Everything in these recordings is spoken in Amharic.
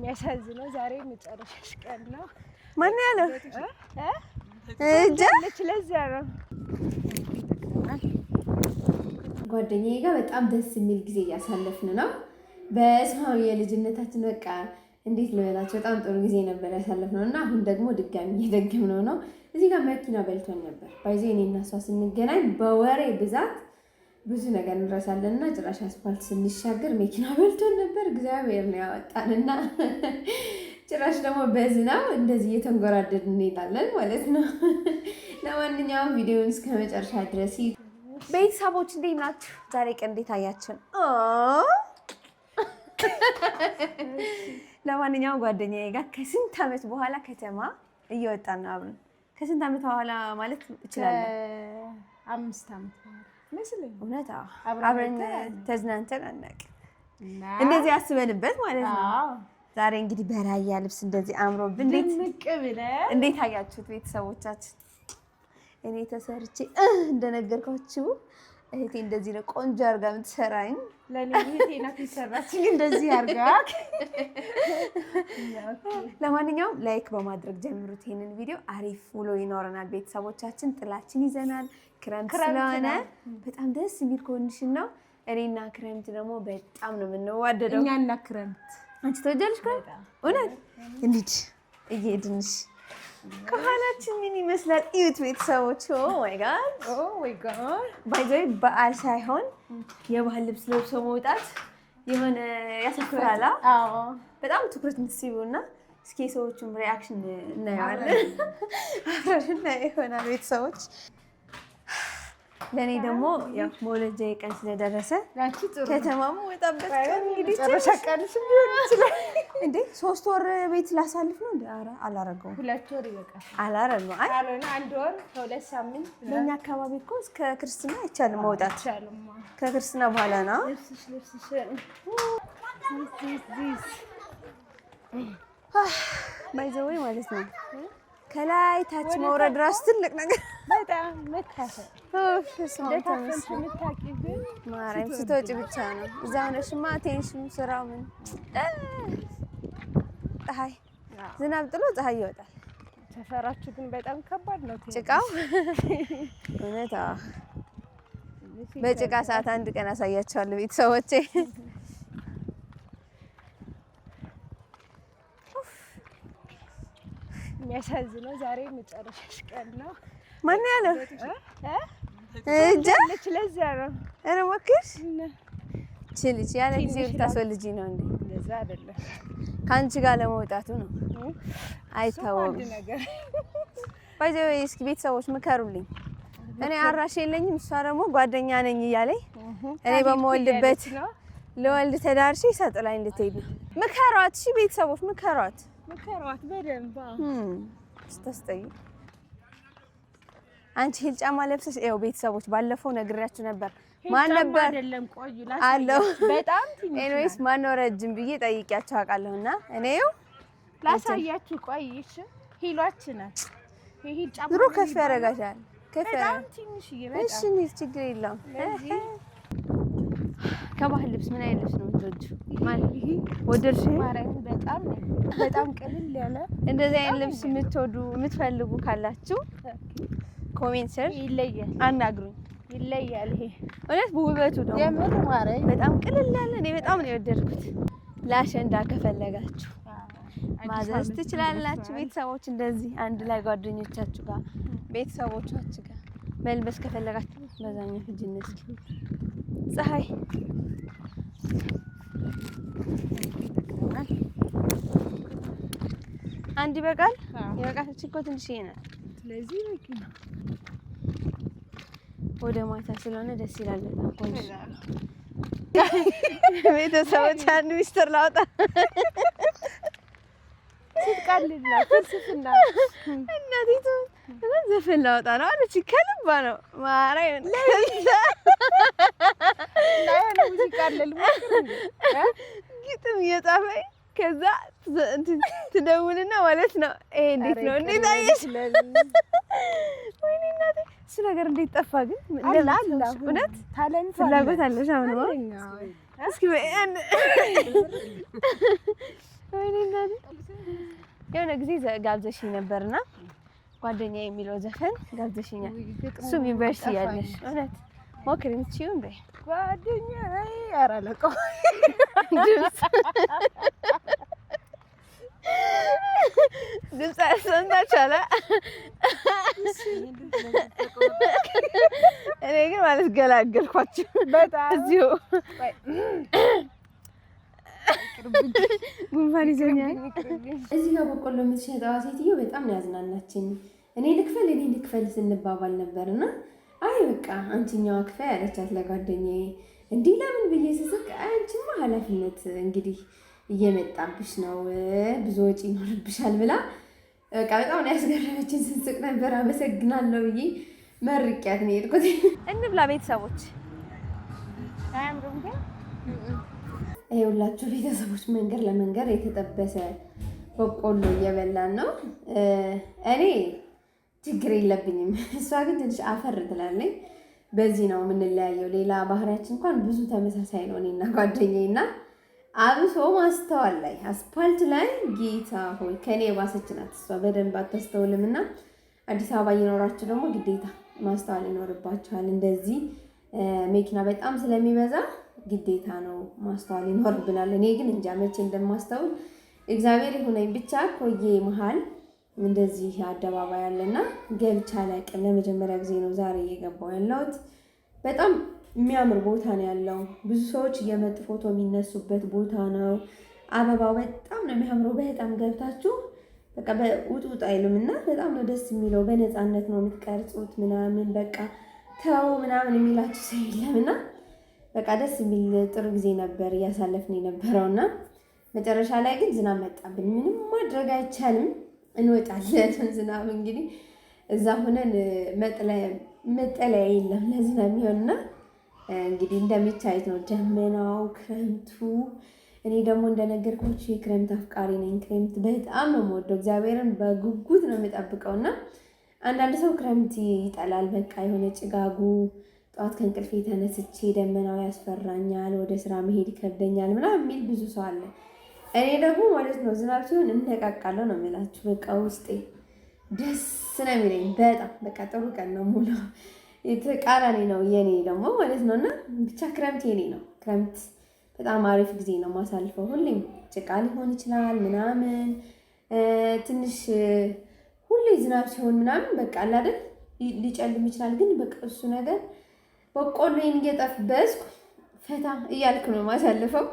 የሚያሳዝነው ዛሬ መጨረሻሽ ቀን ነው። ማን ያለው ለዛ ነው። ጓደኛዬ ጋር በጣም ደስ የሚል ጊዜ እያሳለፍን ነው። በሰው የልጅነታችን በቃ እንዴት ልበላችሁ በጣም ጥሩ ጊዜ ነበር ያሳለፍነው እና አሁን ደግሞ ድጋሚ እየደገምነው ነው። እዚህ ጋር መኪና በልቶን ነበር። ባይዞ እኔና እሷ ስንገናኝ በወሬ ብዛት ብዙ ነገር እንረሳለን እና ጭራሽ አስፋልት ስንሻገር መኪና በልቶን ነበር። እግዚአብሔር ነው ያወጣንና ጭራሽ ደግሞ በዝናብ እንደዚህ እየተንጎራደድን እንሄዳለን ማለት ነው። ለማንኛውም ቪዲዮውን እስከ መጨረሻ ድረስ ቤተሰቦች እንዴት ናችሁ? ዛሬ ቀን እንዴት አያችሁን? ለማንኛውም ጓደኛዬ ጋር ከስንት ዓመት በኋላ ከተማ እየወጣን ነው አብረን። ከስንት ዓመት በኋላ ማለት እችላለሁ? 5 ዓመት መስለኝ። እውነት አብረን ተዝናንተን አናውቅም። እንደዚህ አስበንበት ማለት ነው። ዛሬ እንግዲህ በራያ ልብስ እንደዚህ አምሮብን እንዴት አያችሁት ቤተሰቦቻችን? እኔ ተሰርቼ እንደነገርኳችሁ እህቴ እንደዚህ ነው ቆንጆ አርጋ የምትሰራኝ። ለኔ እህቴ ናት የሰራችኝ እንደዚህ አርጋ። ለማንኛውም ላይክ በማድረግ ጀምሩት ይሄንን ቪዲዮ። አሪፍ ውሎ ይኖረናል ቤተሰቦቻችን። ጥላችን ይዘናል። ክረምት ስለሆነ በጣም ደስ የሚል ኮንዲሽን ነው። እኔና ክረምት ደግሞ በጣም ነው የምንዋደደው። እኛና ክረምት አንቺ ተወጃለሽ ክረምት? እውነት እንዴት እየሄድንሽ ከኋላችን ምን ይመስላል? እዩት ቤተሰቦች። ኦ ማይ ጋድ ባይዘይ በዓል ሳይሆን የባህል ልብስ ለብሶ መውጣት የሆነ ያሳፍራል። በጣም ትኩረት የምትስቢውና እስኪ ሰዎቹም ሪአክሽን እናየዋለን። አብረን ይሆናል ቤተሰቦች። ለኔ ደግሞ ያው መውለጃዬ ቀን ስለደረሰ ከተማም ወጣበት ቀን እንግዲህ ጨረሻ ቀንሽ ቢሆን ይችላል እንዴ 3 ወር ቤት ላሳልፍ ነው እንዴ? ኧረ አላረገውም። 2 ወር ይበቃል። አላረገው አልሆነ 1 ወር ከ2 ሳምንት። ለኛ አካባቢ እኮ እስከ ክርስትና አይቻልም መውጣት። ከክርስትና በኋላ ነው። ልብስሽ ባይዘወይ ማለት ነው። ከላይ ታች መውረድ ራስ ትልቅ ነገር በጣም መታሰብ ማርያም ስትወጪ ብቻ ነው። እዛ ሆነሽማ ቴንሽኑ ስራው ምን ፀሐይ ዝናብ ጥሎ ፀሐይ ይወጣል። ሰፈራችሁ ግን በጣም ከባድ ነው ጭቃው። እውነት በጭቃ ሰዓት አንድ ቀን አሳያቸዋለሁ ቤተሰቦቼ። የሚያሳዝነው ዛሬ መጨረሻሽ ቀን ነው። ማን ያለው ለዛ ነው። ኧረ እባክሽ ችልች ያለ ጊዜ ልታስወልጂ ነው እንዴ? ለዛ አይደለም ከአንቺ ጋር ለመውጣቱ ነው። አይታወቅም። ባይዘው እስኪ ቤተሰቦች ምከሩልኝ። እኔ አራሽ የለኝም፣ እሷ ደግሞ ጓደኛ ነኝ እያለኝ እኔ በመወልድበት ለወልድ ተዳርሽ ሰጥላኝ ልትሄድ ነው። ምከሯት እሺ ቤተሰቦች ምከሯት በደንብ ስታስጠይ። አንቺ ሂል ጫማ ለብሰሽ ይኸው ቤተሰቦች ባለፈው ነግሬያችሁ ነበር። ማን ነበር አይደለም ቆዩ አለው በጣም ትንሽ ኤኒዌይስ ማን ነው ረጅም ብዬ ጠይቂያቸው አውቃለሁና እኔው ላሳያችሁ። ቆይሽ ሂሏችን ሂል ጫማ ድሮ ከፍ ያደርጋታል። ከፍ በጣም ትንሽ ይበጣ። እሺ ችግር የለውም። ከባህል ልብስ ምን አይነት ልብስ ነው የምትወጂው? ማለት ወደድሽ? ማርያም በጣም ቀልል ያለ እንደዚህ አይነት ልብስ የምትፈልጉ ካላችሁ ኮሜንት ስር ይለያል አናግሩኝ። ይለያል። ይሄ እውነት ውበቱ ደግሞ የምር ማርያም በጣም ቅልል ያለ እኔ በጣም ነው የወደድኩት። ለአሸንዳ ከፈለጋችሁ ማዘዝ ትችላላችሁ ቤተሰቦች። እንደዚህ አንድ ላይ ጓደኞቻችሁ ጋር ቤተሰቦቻችሁ ጋር መልበስ ከፈለጋችሁ በዛኛው ሂጂነት ፀሐይ አንድ ይበቃል። ይበቃል እኮ ትንሽ ይሄናል። ስለዚህ በቂ ነው። ወደ ማታ ስለሆነ ደስ ይላል በጣም ቆንጆ። ቤተሰቦች አንድ ሚስጥር ላውጣ። ስትቀልድ ነው ፍልስፍና። እናቲቱ ዘፈን ላውጣ ነው አለች። ከልባ ነው ማርያም ሙዚቃ ግጥም እየጻፈኝ ከዛ ትደውልና ማለት ነው ይሄ እንዴት ነው እንዴት አየሽ? ወይኔ እናቴ እሱ ነገር እንዴት ጠፋ ግን? እውነት ፍላጎት አለሽ አሁን ነው? እስኪ ወይኔ እናቴ የሆነ ጊዜ ጋብዘሽኝ ነበርና ጓደኛዬ የሚለው ዘፈን ጋብዘሽኛል። እሱም ዩኒቨርሲቲ ያለሽ እውነት ሞክሪ የምትችይው እንዴ? ጓደኛዬ ኧረ አለቀው ድምፅ ያሰማችኋል። እኔ ግን ማለት ገላገልኳችሁ በጣም እዚሁ ጉንፋን ይዞኛል። እዚህ ጋር በቆሎ የምትሸጠዋ ሴትዮ በጣም ነው ያዝናናችን። እኔ ልክፈል ስንባባል ነበርና አይ በቃ አንቺኛዋ ክፈይ አለቻት ለጓደኛዬ። እንዲህ ለምን ብዬ ስስቅ አንቺማ ኃላፊነት እንግዲህ እየመጣብሽ ነው ብዙ ወጪ ይኖርብሻል ብላ በቃ በጣም ነው ያስገረመችን። ስንስቅ ነበር። አመሰግናለሁ ብዬ መርቂያት ነው የሄድኩት። እንብላ ቤተሰቦች። ይኸውላችሁ ቤተሰቦች መንገድ ለመንገድ የተጠበሰ በቆሎ እየበላን ነው። እኔ ችግር የለብኝም፣ እሷ ግን ትንሽ አፈር ትላለኝ። በዚህ ነው የምንለያየው። ሌላ ባህሪያችን እንኳን ብዙ ተመሳሳይ ነው እኔና ጓደኛዬና አብሶ ማስተዋል ላይ አስፓልት ላይ ጌታ ሆይ ከኔ የባሰች ናት እሷ። በደንብ አታስተውልም እና አዲስ አበባ እየኖራችሁ ደግሞ ግዴታ ማስተዋል ይኖርባችኋል። እንደዚህ መኪና በጣም ስለሚበዛ ግዴታ ነው ማስተዋል ይኖርብናል። እኔ ግን እንጃ መቼ እንደማስተውል እግዚአብሔር ይሁነኝ። ብቻ ኮዬ መሀል እንደዚህ አደባባይ ያለና ገብቻ አላውቅም። ለመጀመሪያ ጊዜ ነው ዛሬ እየገባው ያለሁት። በጣም የሚያምር ቦታ ነው ያለው። ብዙ ሰዎች እየመጡ ፎቶ የሚነሱበት ቦታ ነው። አበባው በጣም ነው የሚያምረው። በጣም ገብታችሁ በቃ ውጥ አይሉም እና በጣም ነው ደስ የሚለው። በነፃነት ነው የምትቀርጹት ምናምን በቃ ተው ምናምን የሚላችሁ ሰው የለምና በቃ ደስ የሚል ጥሩ ጊዜ ነበር እያሳለፍን የነበረውና መጨረሻ ላይ ግን ዝናብ መጣብን። ምንም ማድረግ አይቻልም። እንወጣለን። ዝናብ እንግዲህ እዛ ሆነን መጠለያ የለም ለዝናብ የሚሆንና እንግዲህ እንደሚታዩት ነው ደመናው፣ ክረምቱ። እኔ ደግሞ እንደነገርኳችሁ የክረምት አፍቃሪ ነኝ። ክረምት በጣም ነው የምወደው። እግዚአብሔርን በጉጉት ነው የምጠብቀውና አንዳንድ ሰው ክረምት ይጠላል። በቃ የሆነ ጭጋጉ፣ ጠዋት ከእንቅልፌ ተነስቼ ደመናው ያስፈራኛል፣ ወደ ስራ መሄድ ይከብደኛል ምናምን የሚል ብዙ ሰው አለ። እኔ ደግሞ ማለት ነው ዝናብ ሲሆን እነቃቃለሁ ነው የምላችሁ። በቃ ውስጤ ደስ ነው የሚለኝ በጣም በቃ ጥሩ ቀን ነው ሙሉ የተቃራኒ ነው የኔ ደግሞ ማለት ነው። እና ብቻ ክረምት የኔ ነው። ክረምት በጣም አሪፍ ጊዜ ነው ማሳልፈው። ሁሌም ጭቃ ሊሆን ይችላል ምናምን ትንሽ ሁሌ ዝናብ ሲሆን ምናምን በቃ አለ አይደል ሊጨልም ይችላል። ግን በቃ እሱ ነገር በቆሎዬን እየጠበስኩ ፈታ እያልኩ ነው ማሳልፈው።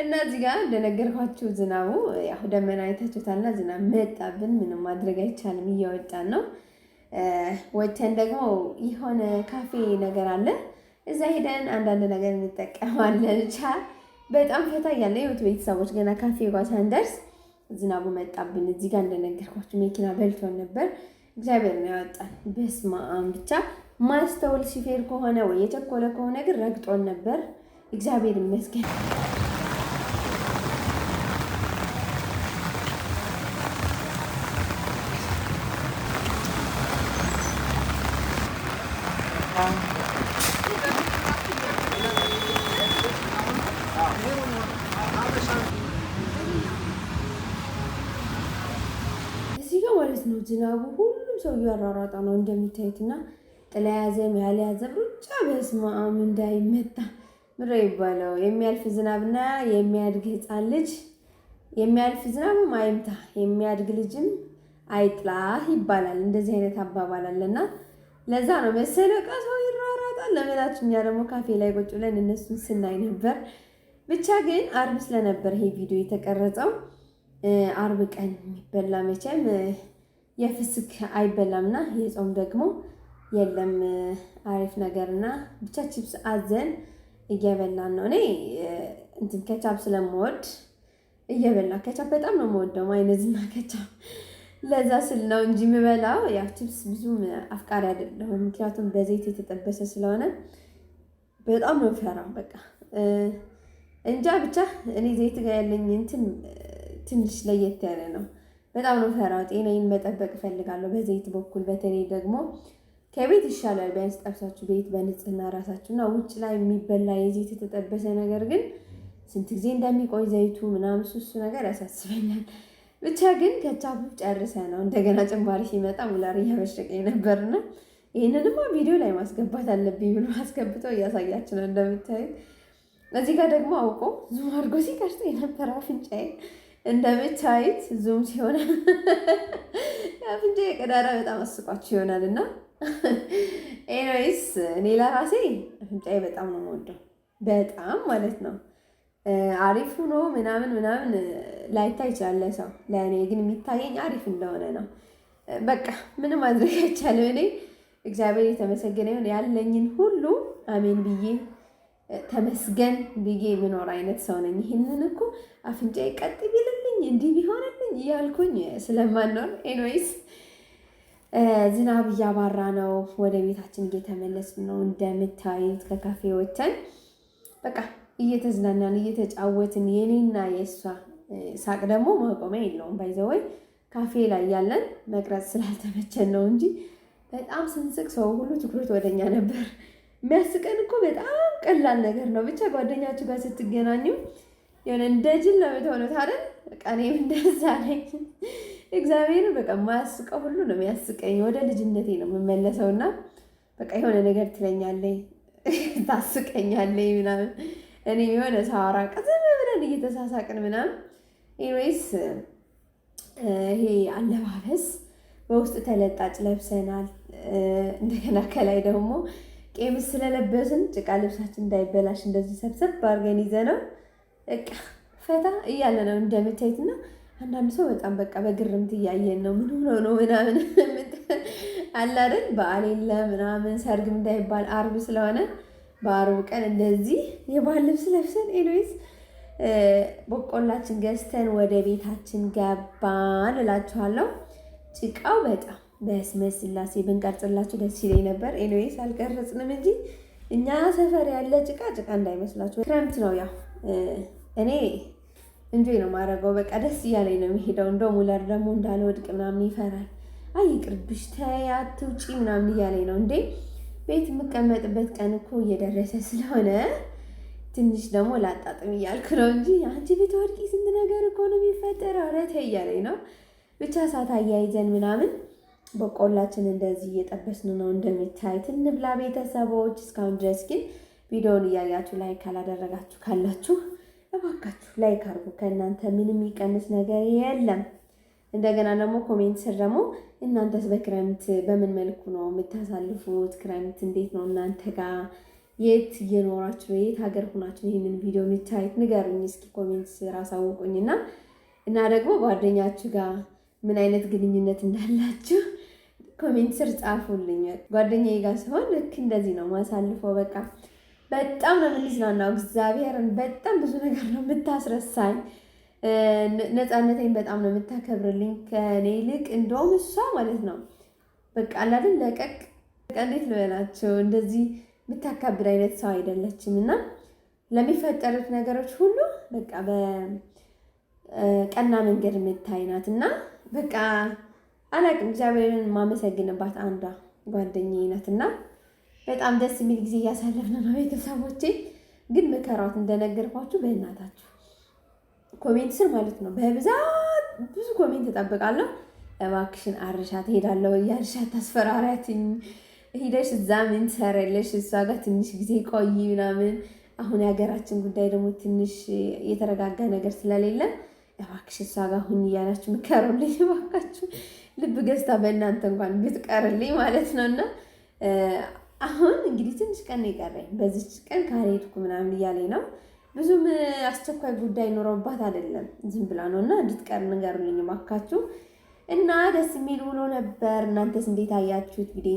እና እዚህ ጋር እንደነገርኳችሁ ዝናቡ ያው ደመና አይታችሁታልና ዝናብ መጣብን። ምንም ማድረግ አይቻልም። እያወጣን ነው። ወተን ደግሞ የሆነ ካፌ ነገር አለ። እዛ ሄደን አንዳንድ ነገር እንጠቀማለን። ብቻ በጣም ፈታ እያለ የወት ቤተሰቦች ገና ካፌ ጋር ሳንደርስ ዝናቡ መጣብን። እዚህ ጋር እንደነገርኳችሁ መኪና በልቶን ነበር። እግዚአብሔር ነው ያወጣን። በስመ አብ ብቻ ማስተውል ሲፌር ከሆነ ወይ የቸኮለ ከሆነ ግን ረግጦን ነበር። እግዚአብሔር ይመስገን። እዚህ ጋር ማለት ነው ዝናቡ ሁሉም ሰው እያሯሯጠ ነው እንደሚታዩትና ጥላ ያዘም ያልያዘም ሩጫ በስመ አብ እንዳይመታ ምድር ይባለው። የሚያልፍ ዝናብና የሚያድግ ሕፃን ልጅ የሚያልፍ ዝናብም አይምታ የሚያድግ ልጅም አይጥላህ ይባላል። እንደዚህ አይነት አባባል አለና ለዛ ነው መሰለቃ ሰው ይሯሯጣል ለመላችሁ። እኛ ደግሞ ካፌ ላይ ቁጭ ብለን እነሱን ስናይ ነበር። ብቻ ግን አርብ ስለነበር ይሄ ቪዲዮ የተቀረጸው አርብ ቀን የሚበላ መቼም የፍስክ አይበላምና የጾም ደግሞ የለም። አሪፍ ነገርና ብቻ ቺፕስ አዘን እየበላን ነው። እኔ እንትን ከቻፕ ስለምወድ እየበላ ከቻፕ በጣም ነው የምወደው ማይነዝና ከቻፕ ለዛ ስል ነው እንጂ የምበላው። ያው ቺፕስ ብዙም አፍቃሪ አይደለሁም፣ ምክንያቱም በዘይት የተጠበሰ ስለሆነ በጣም ነው ፈራው። በቃ እንጃ ብቻ እኔ ዘይት ጋር ያለኝ እንትን ትንሽ ለየት ያለ ነው። በጣም ነው ፈራው። ጤናዬን መጠበቅ እፈልጋለሁ በዘይት በኩል። በተለይ ደግሞ ከቤት ይሻላል ቢያንስ ጠብሳችሁ ቤት በንጽህና ራሳችሁና ውጭ ላይ የሚበላ የዘይት የተጠበሰ ነገር ግን ስንት ጊዜ እንደሚቆይ ዘይቱ ምናምን እሱ ነገር ያሳስበኛል። ብቻ ግን ከቻፑ ጨርሰ ነው እንደገና ጭማሪ ሲመጣ ሙላር እያበሸቀኝ ነበርና ይህንንማ ቪዲዮ ላይ ማስገባት አለብኝ ብሎ አስገብቶ እያሳያችሁ ነው እንደምታዩት። እዚህ ጋር ደግሞ አውቆ ዙም አድርጎ ሲቀርጽ የነበረ አፍንጫዬ እንደምታዩት ዙም ሲሆን አፍንጫዬ ቀዳዳ በጣም አስቋችሁ ይሆናል እና ኤኒዌይስ እኔ ለራሴ አፍንጫዬ በጣም ነው የምወደው፣ በጣም ማለት ነው። አሪፍ ሆኖ ምናምን ላይታይ ይችላል ለሰው፣ ለእኔ ግን የሚታየኝ አሪፍ እንደሆነ ነው። በቃ ምንም ማድረግ አይቻልም። እኔ እግዚአብሔር የተመሰገነ ይሁን ያለኝን ሁሉ አሜን ብዬ ተመስገን ብዬ የምኖር አይነት ሰው ነኝ። ይህንን እኮ አፍንጫዬ ቀጥ ቢልልኝ እንዲህ ቢሆንልኝ እያልኩኝ ስለማኖር ኤኒዌይስ ዝናብ እያባራ ነው። ወደ ቤታችን እየተመለስን ነው እንደምታዩት። ከካፌ ወተን በቃ እየተዝናናን እየተጫወትን የኔና የእሷ ሳቅ ደግሞ ማቆሚያ የለውም። ባይዘወይ ካፌ ላይ ያለን መቅረጽ ስላልተመቸን ነው እንጂ በጣም ስንስቅ ሰው ሁሉ ትኩረት ወደኛ ነበር። የሚያስቀን እኮ በጣም ቀላል ነገር ነው። ብቻ ጓደኛችሁ ጋር ስትገናኙ የሆነ እንደ ጅል ነው የምትሆኑት አይደል? በቃ እኔም እንደዛ ነኝ። እግዚአብሔር በቃ የማያስቀው ሁሉ ነው የሚያስቀኝ። ወደ ልጅነቴ ነው የምመለሰውና በቃ የሆነ ነገር ትለኛለኝ፣ ታስቀኛለኝ ምናምን እኔ የሆነ ሳወራ ቀዝም ብለን እየተሳሳቅን ምናምን። ኤኒዌይስ ይሄ አለባበስ በውስጥ ተለጣጭ ለብሰናል። እንደገና ከላይ ደግሞ ቄምስ ስለለበስን ጭቃ ልብሳችን እንዳይበላሽ እንደዚህ ሰብሰብ አድርገን ይዘነው በቃ ፈታ እያለ ነው እንደምታዩትና አንዳንድ ሰው በጣም በቃ በግርምት እያየን ነው። ምን ሆኖ ነው ምናምን አለ አይደል? በዓል የለ ምናምን ሰርግም እንዳይባል አርብ ስለሆነ በአርቡ ቀን እንደዚህ የባህል ልብስ ለብሰን ኤኒዌይስ በቆላችን ገዝተን ወደ ቤታችን ገባን እላችኋለሁ። ጭቃው በጣም በስመ ስላሴ ብንቀርጽላችሁ ደስ ይለኝ ነበር። ኤኒዌይስ አልቀረጽንም እንጂ እኛ ሰፈር ያለ ጭቃ እንዳይመስላችሁ። ክረምት ነው ያው እኔ እንጆይ ነው ማድረገው። በቃ ደስ እያለኝ ነው የሚሄደው። እንደው ሙለር ደግሞ እንዳልወድቅ ምናምን ይፈራል። አይ ይቅርብሽ ተይ አትውጪ ምናምን እያለኝ ነው። እንዴ ቤት የምቀመጥበት ቀን እኮ እየደረሰ ስለሆነ ትንሽ ደግሞ ላጣጥም እያልኩ ነው እንጂ አንቺ ቤት ወድቂ ስንት ነገር እኮ ነው የሚፈጠረው። ኧረ ተይ እያለኝ ነው። ብቻ እሳት አያይዘን ምናምን በቆላችን እንደዚህ እየጠበስን ነው እንደምታዩት። እንብላ ቤተሰቦች። እስካሁን ድረስ ግን ቪዲዮውን እያያችሁ ላይክ ካላደረጋችሁ ካላችሁ እባካችሁ ላይክ አድርጉ። ከእናንተ ምንም የሚቀንስ ነገር የለም። እንደገና ደግሞ ኮሜንት ስር ደግሞ እናንተስ በክረምት በምን መልኩ ነው የምታሳልፉት? ክረምት እንዴት ነው እናንተ ጋር? የት እየኖራችሁ ነው? የት ሀገር ሆናችሁ ይህንን ቪዲዮ የምታዩት? ንገሩኝ እስኪ ኮሜንት ስር አሳውቁኝና እና ደግሞ ጓደኛችሁ ጋር ምን አይነት ግንኙነት እንዳላችሁ ኮሜንት ስር ጻፉልኝ። ጓደኛዬ ጋር ሲሆን ልክ እንደዚህ ነው ማሳልፈው። በቃ በጣም ነው የምንዝናናው። እግዚአብሔርን በጣም ብዙ ነገር ነው የምታስረሳኝ። ነፃነቴን በጣም ነው የምታከብርልኝ ከእኔ ይልቅ እንደውም እሷ ማለት ነው። በቃ አላድን ለቀቅ በቃ እንዴት ልበላቸው እንደዚህ የምታካብድ አይነት ሰው አይደለችም። እና ለሚፈጠሩት ነገሮች ሁሉ በቃ በቀና መንገድ የምታይ ናት። እና በቃ አላቅም እግዚአብሔርን የማመሰግንባት አንዷ ጓደኛዬ ናት። እና በጣም ደስ የሚል ጊዜ እያሳለፍን ነው ቤተሰቦቼ። ግን ምከሯት እንደነገርኳችሁ በእናታችሁ ኮሜንት ስር ማለት ነው በብዛት ብዙ ኮሜንት እጠብቃለሁ። እባክሽን አርሻት ሄዳለሁ እያልሻት ታስፈራሪያትኝ። ሂደሽ እዛ ምን ትሰሪያለሽ? እሷ ጋር ትንሽ ጊዜ ቆይ ምናምን። አሁን የሀገራችን ጉዳይ ደግሞ ትንሽ የተረጋጋ ነገር ስለሌለ እባክሽ እሷ ጋር ሁኝ እያላችሁ ምከሩልኝ እባካችሁ። ልብ ገዝታ በእናንተ እንኳን ብትቀርልኝ ማለት ነው። እና አሁን እንግዲህ ትንሽ ቀን የቀረኝ በዚች ቀን ካልሄድኩ ምናምን እያለኝ ነው። ብዙም አስቸኳይ ጉዳይ ኖሮባት አይደለም ዝም ብላ ነው። እና እንድትቀር ንገሩልኝ እባካችሁ። እና ደስ የሚል ውሎ ነበር። እናንተስ እንዴት አያችሁት? ቪዲዮ